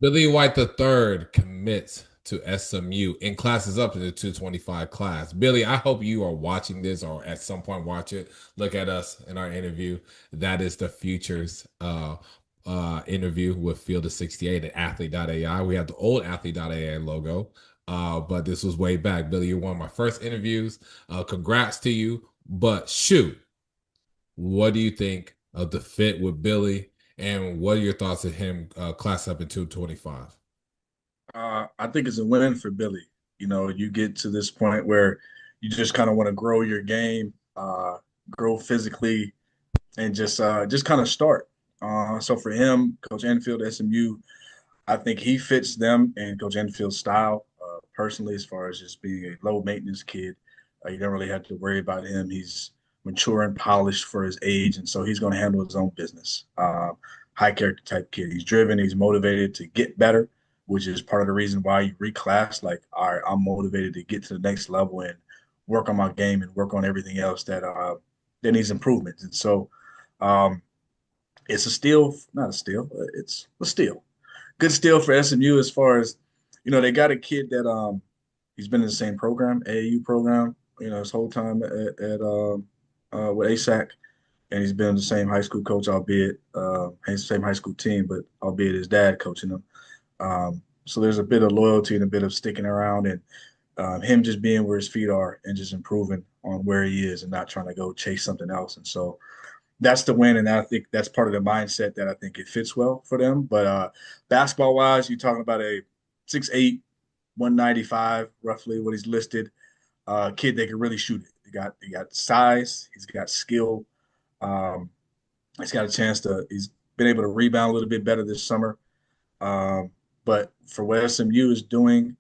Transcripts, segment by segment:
Billy White the third commits to SMU and classes up to the 225 class. Billy, I hope you are watching this or at some point watch it. Look at us in our interview. That is the futures interview with Field of 68 at athlete.ai. We have the old athlete.ai logo. But this was way back. Billy, you're one of my first interviews. Congrats to you. But shoot, what do you think of the fit with Billy? And what are your thoughts of him class up in 225? I think it's a win for Billy. You know, you get to this point where you just kind of want to grow your game, grow physically, and just kind of start. So for him, Coach Enfield, SMU, I think he fits them and Coach Enfield's style personally, as far as just being a low maintenance kid. You don't really have to worry about him. He's mature and polished for his age, and so he's going to handle his own business. High character type kid. He's driven. He's motivated to get better, which is part of the reason why you reclass. Like, all right, I'm motivated to get to the next level and work on my game and work on everything else that needs improvement. And so, um, it's a steal, not a steal. It's a steal. Good steal for SMU as far as they got a kid that he's been in the same program, AAU program, his whole time at with ASAC, and he's been the same high school coach, albeit same high school team, but albeit his dad coaching him. So there's a bit of loyalty and a bit of sticking around, and him just being where his feet are and just improving on where he is and not trying to go chase something else. And so that's the win, and I think that's part of the mindset that I think it fits well for them. But basketball wise, you're talking about a 6'8", 195, roughly what he's listed. Kid that can really shoot it. He got size, he's got skill. Um, he's got a chance to. He's been able to rebound a little bit better this summer. Um, but for what SMU is doing,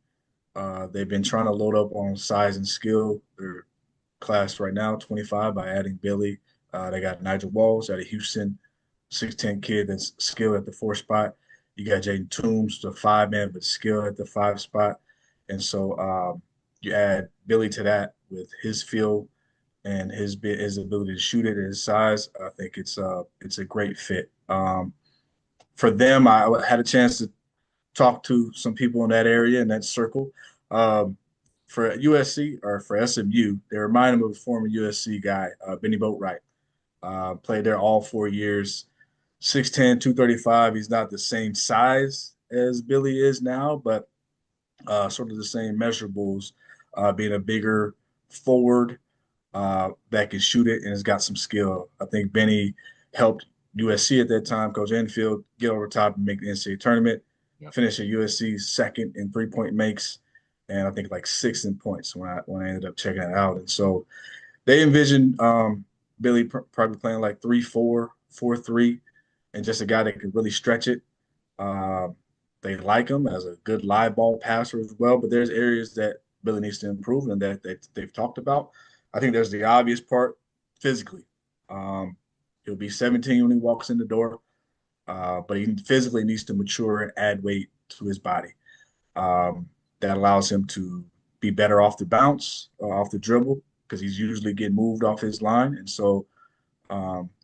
they've been trying to load up on size and skill. They're class right now, 25, by adding Billy. They got Nigel Walls out of Houston, 6'10" kid that's skilled at the four spot. You got Jaden Toombs, the five man, but skilled at the five spot. And so you add Billy to that with his feel and his ability to shoot it and his size. I think it's a great fit. For them, I had a chance to talk to some people in that area in that circle. Um, for USC or for SMU, they remind him of a former USC guy, Benny Boatwright. Played there all 4 years. 6'10", 235. He's not the same size as Billy is now, but sort of the same measurables, being a bigger forward that can shoot it and has got some skill. I think Benny helped USC at that time, Coach Enfield, get over top and make the NCAA tournament, Yep. finish at USC second in 3-point makes, and I think like sixth in points when I ended up checking it out. And so they envisioned Billy probably playing like 3-4, 4-3, and just a guy that could really stretch it. Uh, they like him as a good live ball passer as well, but there's areas that Billy needs to improve and that they've talked about. I think there's the obvious part physically. Um, he'll be 17 when he walks in the door, but he physically needs to mature and add weight to his body. That allows him to be better off the bounce, off the dribble, because he's usually getting moved off his line. And so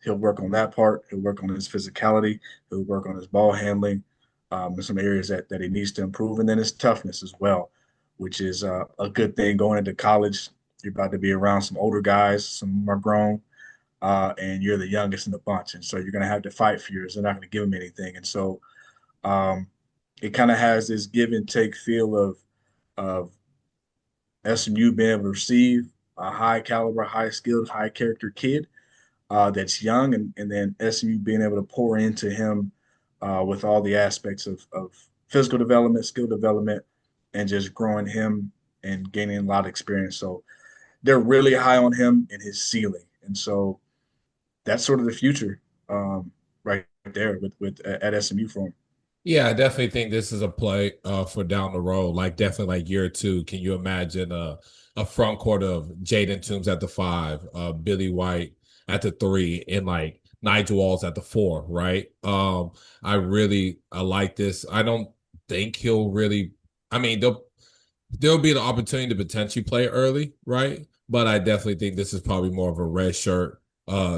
he'll work on that part. He'll work on his physicality. He'll work on his ball handling in some areas that he needs to improve. And then his toughness as well, which is a good thing going into college. You're about to be around some older guys, some are grown, and you're the youngest in the bunch. And so you're going to have to fight for yours. They're not going to give him anything. And so um, it kind of has this give and take feel of SMU being able to receive a high caliber, high skilled, high character kid that's young, and then SMU being able to pour into him with all the aspects of physical development, skill development, and just growing him and gaining a lot of experience. So they're really high on him and his ceiling, and so that's sort of the future right there with at SMU for him. Yeah, I definitely think this is a play for down the road. Like definitely like year two. Can you imagine a front court of Jaden Toombs at the five, Billy White at the three, and like Nigel Walls at the four, right? I like this. I don't think he'll really I mean there'll be the opportunity to potentially play early, right? But I definitely think this is probably more of a red shirt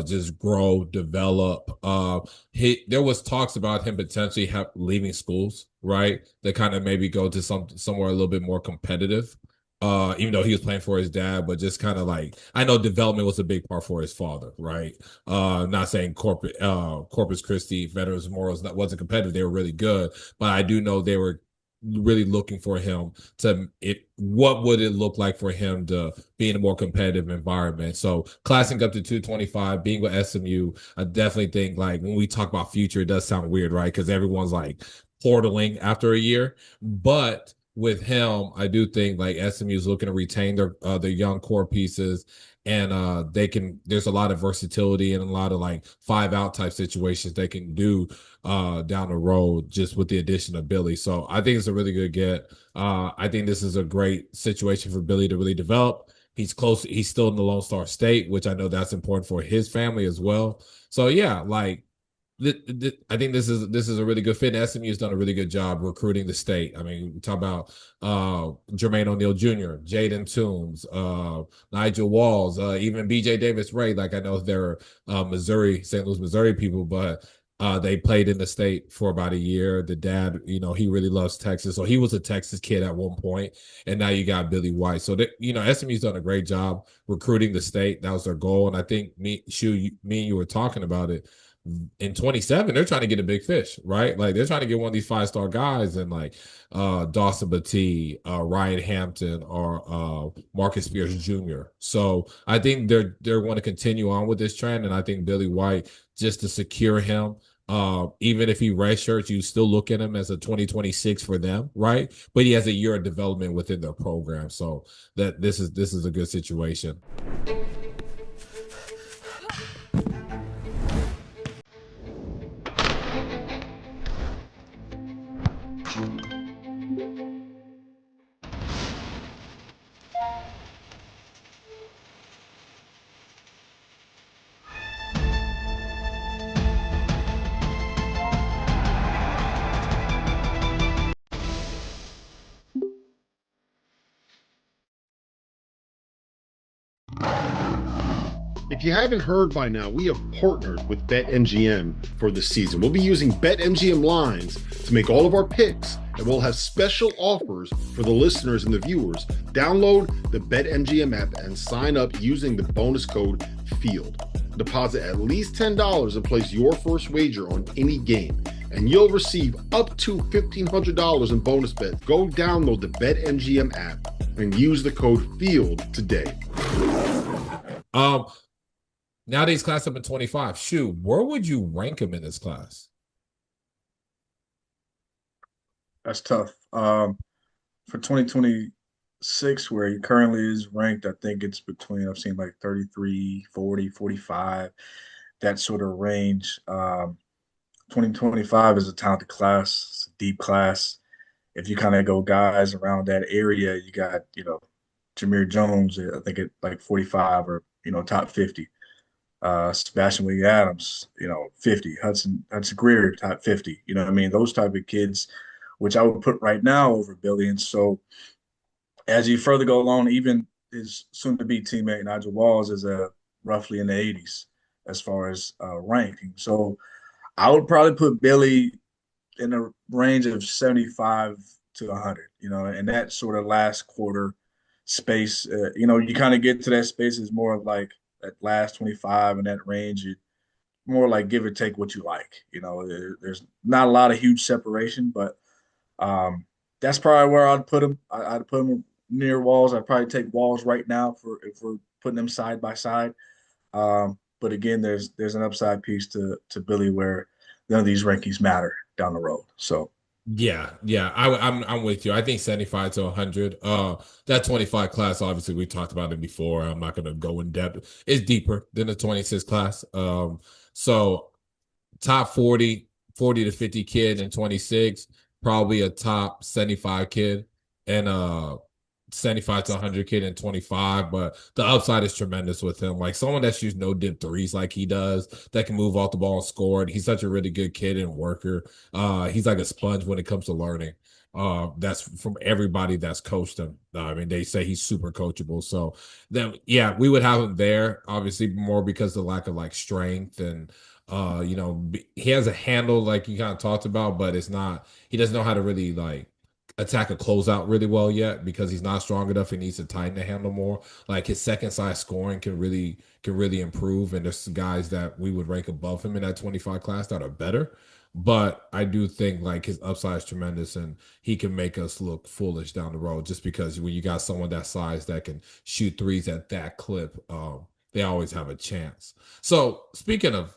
just grow, develop. There was talks about him potentially leaving schools, right? To kind of maybe go to somewhere a little bit more competitive. Even though he was playing for his dad, but just kind of like I know development was a big part for his father, right? Not saying Corpus Christi Veterans Memorials that wasn't competitive; they were really good, but I do know they were really looking for him to it. What would it look like for him to be in a more competitive environment? So classing up to 225, being with SMU, I definitely think like when we talk about future, it does sound weird, right? Because everyone's like portaling after a year, but with him, I do think like SMU is looking to retain their young core pieces, and they can. There's a lot of versatility and a lot of like 5-out type situations they can do down the road just with the addition of Billy. So I think it's a really good get. I think this is a great situation for Billy to really develop. He's close. He's still in the Lone Star State, which I know that's important for his family as well. So yeah, like I think this is a really good fit. And SMU has done a really good job recruiting the state. I mean, we talk about Jermaine O'Neal Jr., Jaden Toombs, Nigel Walls, even BJ Davis Ray. Like I know they're Missouri, St. Louis, Missouri people, but they played in the state for about a year. The dad, he really loves Texas, so he was a Texas kid at one point, and now you got Billy White. So SMU's done a great job recruiting the state. That was their goal, and I think me and you were talking about it in 27, they're trying to get a big fish, right? Like they're trying to get one of these 5-star guys and like Dawson Batee, Ryan Hampton, or Marcus Spears Jr. So I think they're going to continue on with this trend. And I think Billy White, just to secure him, even if he redshirts, you still look at him as a 2026 for them, right? But he has a year of development within their program. So that this is a good situation. If you haven't heard by now, we have partnered with BetMGM for the season. We'll be using BetMGM lines to make all of our picks, and we'll have special offers for the listeners and the viewers. Download the BetMGM app and sign up using the bonus code FIELD. Deposit at least $10 and place your first wager on any game, and you'll receive up to $1,500 in bonus bets. Go download the BetMGM app and use the code FIELD today. Now that he's class up in 25, shoot, where would you rank him in this class? That's tough. For 2026, where he currently is ranked, I think it's between, I've seen like 33, 40, 45, that sort of range. 2025 is a talented class, it's a deep class. If you kind of go guys around that area, you got, Jameer Jones, I think at like 45 or, top 50. Sebastian Williams Adams, 50. Hudson Greer, top 50. You know what I mean? Those type of kids, which I would put right now over Billy. And so as you further go along, even his soon-to-be teammate Nigel Walls is roughly in the 80s as far as ranking. So I would probably put Billy in a range of 75 to 100, and that sort of last quarter space. You kind of get to that space is more of like that last 25 in that range. More like give or take what you like. There's not a lot of huge separation, but that's probably where I'd put him. I'd put him near Walls. I'd probably take Walls right now for if we're putting them side by side. But again, there's an upside piece to Billy where none of these rankings matter down the road. So Yeah, I'm with you. I think 75 to 100. That 25 class, obviously, we talked about it before. I'm not going to go in depth. It's deeper than the 26 class. So top 40 to 50 kid in 26, probably a top 75 kid, and 75 to 100 kid in 25, but the upside is tremendous with him. Like someone that shoots no dip threes like he does, that can move off the ball and score. And he's such a really good kid and worker. He's like a sponge when it comes to learning. That's from everybody that's coached him. I mean, they say he's super coachable. So then, yeah, we would have him there, obviously more because of the lack of like strength and he has a handle like you kind of talked about, but it's not. He doesn't know how to really like attack a closeout really well yet because he's not strong enough. He needs to tighten the handle more. Like his second side scoring can really improve. And there's guys that we would rank above him in that 25 class that are better. But I do think like his upside is tremendous and he can make us look foolish down the road just because when you got someone that size that can shoot threes at that clip, they always have a chance. So speaking of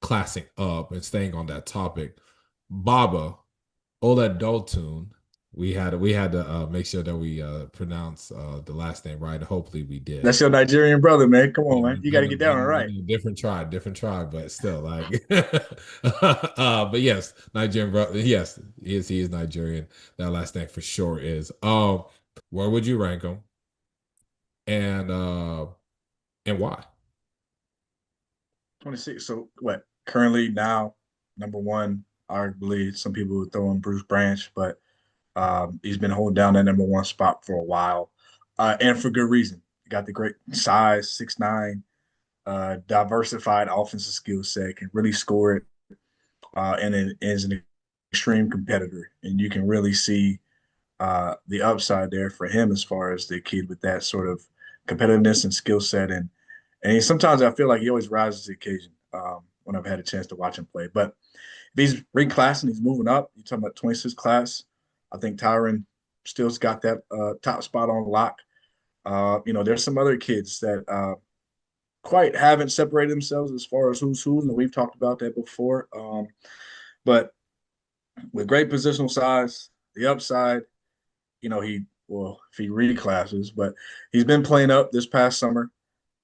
classing up and staying on that topic, Baba Oladotun, we had to make sure that we pronounce the last name right. Hopefully we did. That's your Nigerian brother, man. Come on, Yeah, man. You got to get down all right. different tribe, but still like but yes, Nigerian brother. Yes, he is Nigerian. That last name for sure is. Where would you rank him? And why? 26. So what? Currently now, number one, arguably some people would throw in Bruce Branch, but he's been holding down that number one spot for a while, and for good reason. He got the great size, 6'9", diversified offensive skill set, can really score it, and it is an extreme competitor. And you can really see the upside there for him as far as the kid with that sort of competitiveness and skill set. And sometimes I feel like he always rises to the occasion when I've had a chance to watch him play. But if he's reclassing, he's moving up. You're talking about 26 class. I think Tyron still's got that top spot on lock. There's some other kids that quite haven't separated themselves as far as who's who, and we've talked about that before. But with great positional size, the upside, if he reclasses, but he's been playing up this past summer,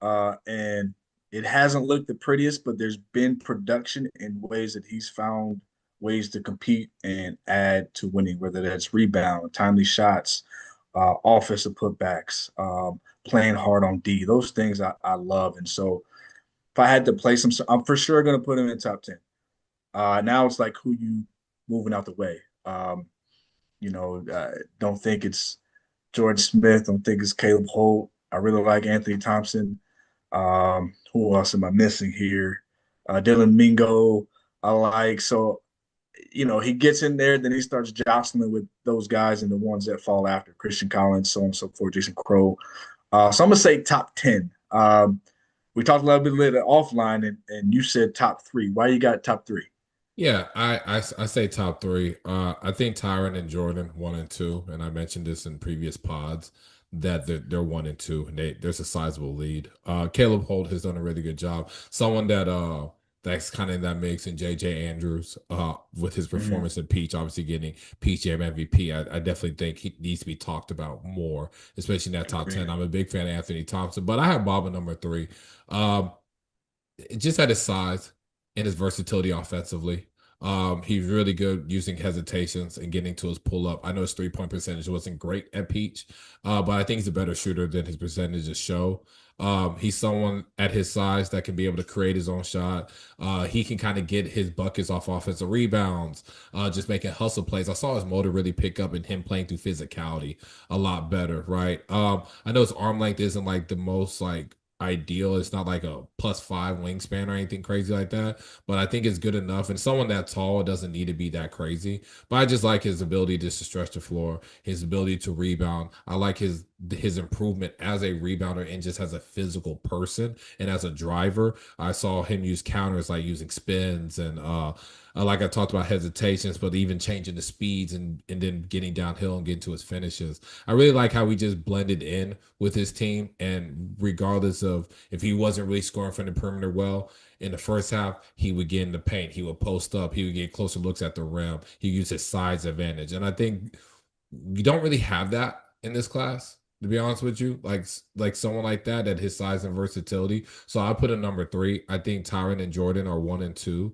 and it hasn't looked the prettiest, but there's been production in ways that he's found ways to compete and add to winning, whether that's rebound, timely shots, offensive putbacks, playing hard on D. Those things I love. And so if I had to place him, I'm for sure going to put him in top 10. Now it's like who you moving out the way. Don't think it's George Smith. Don't think it's Caleb Holt. I really like Anthony Thompson. Who else am I missing here? Dylan Mingo. I like. So he gets in there, then he starts jostling with those guys and the ones that fall after Christian Collins, so on and so forth, Jason Crow. So I'm gonna say top 10. We talked a little bit later offline, and you said top three. Why you got top three? Yeah, I say top three. I think Tyron and Jordan 1 and 2, and I mentioned this in previous pods that they're 1 and 2, and there's a sizable lead. Caleb Holt has done a really good job. Someone that's kind of in that mix, and JJ Andrews with his performance in Peach, obviously getting Peach Jam MVP. I definitely think he needs to be talked about more, especially in that top 10. I'm a big fan of Anthony Thompson, but I have Bob at number 3. Um, just at his size and his versatility offensively. He's really good using hesitations and getting to his pull up. I know his 3-point percentage wasn't great at Peach, but I think he's a better shooter than his percentages show. He's someone at his size that can be able to create his own shot. He can kind of get his buckets off offensive rebounds, just making hustle plays. I saw his motor really pick up and him playing through physicality a lot better, right? I know his arm length isn't like the most like ideal. It's not like a +5 wingspan or anything crazy like that, but I think it's good enough. And someone that tall doesn't need to be that crazy. But I just like his ability just to stretch the floor, his ability to rebound. I like his improvement as a rebounder and just as a physical person and as a driver. I saw him use counters like using spins and like I talked about hesitations, but even changing the speeds and then getting downhill and getting to his finishes. I really like how he just blended in with his team. And regardless of if he wasn't really scoring from the perimeter well in the first half, he would get in the paint. He would post up. He would get closer looks at the rim. He used his size advantage. And I think we don't really have that in this class, to be honest with you, like someone like that at his size and versatility. So I put a number 3. I think Tyron and Jordan are 1 and 2.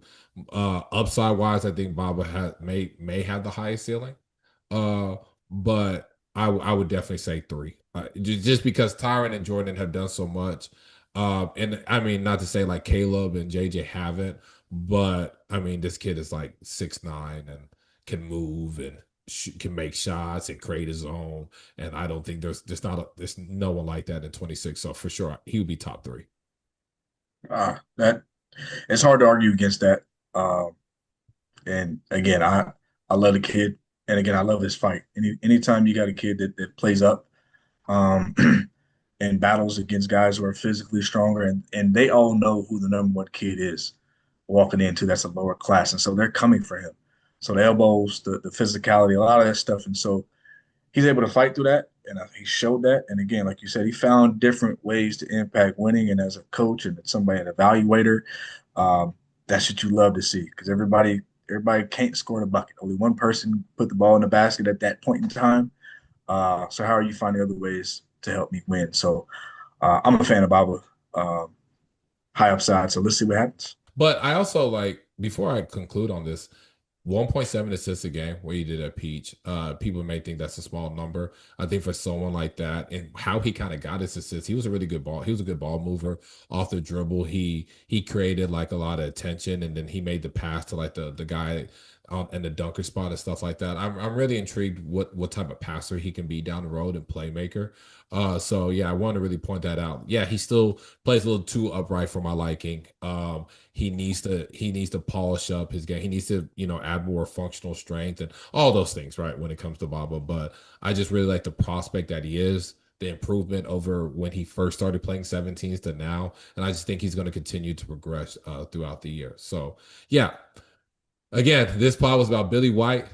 Upside wise, I think Baba may have the highest ceiling. But I would definitely say three. Just because Tyron and Jordan have done so much. And I mean, not to say like Caleb and JJ haven't, but I mean, this kid is like 6'9" and can move and can make shots and create his own. And I don't think there's no one like that in 26. So for sure, he would be top three. That it's hard to argue against that. Um, and again, I love the kid, and again, I love this fight. Anytime you got a kid that plays up, um, and battles against guys who are physically stronger, and they all know who the number one kid is walking into that's a lower class, and so they're coming for him. So the elbows, the physicality, a lot of that stuff, and so he's able to fight through that, and he showed that. And again, like you said, he found different ways to impact winning. And as a coach and somebody, an evaluator, um, that's what you love to see because everybody can't score the bucket. Only one person put the ball in the basket at that point in time. So how are you finding other ways to help me win? So I'm a fan of Baba, um, high upside. So let's see what happens. But I also like before I conclude on this, 1.7 assists a game where he did at Peach. People may think that's a small number. I think for someone like that and how he kind of got his assists, he was a really good ball. He was a good ball mover off the dribble. He created like a lot of attention, and then he made the pass to like the guy in the dunker spot and stuff like that. I'm really intrigued what type of passer he can be down the road and playmaker. So yeah, I want to really point that out. Yeah, he still plays a little too upright for my liking. He needs to polish up his game. He needs to, add more functional strength and all those things, right, when it comes to Baba. But I just really like the prospect that he is, the improvement over when he first started playing 17s to now. And I just think he's going to continue to progress throughout the year. So yeah, again, this pod was about Billy White.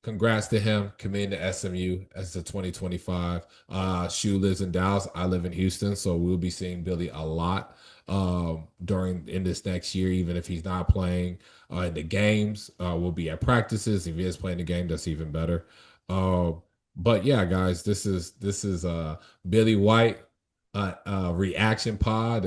Congrats to him committing to SMU as the 2025. Shu lives in Dallas. I live in Houston, so we'll be seeing Billy a lot during in this next year, even if he's not playing in the games. We'll be at practices. If he is playing the game, that's even better. Uh, but yeah, guys, this is Billy White reaction pod.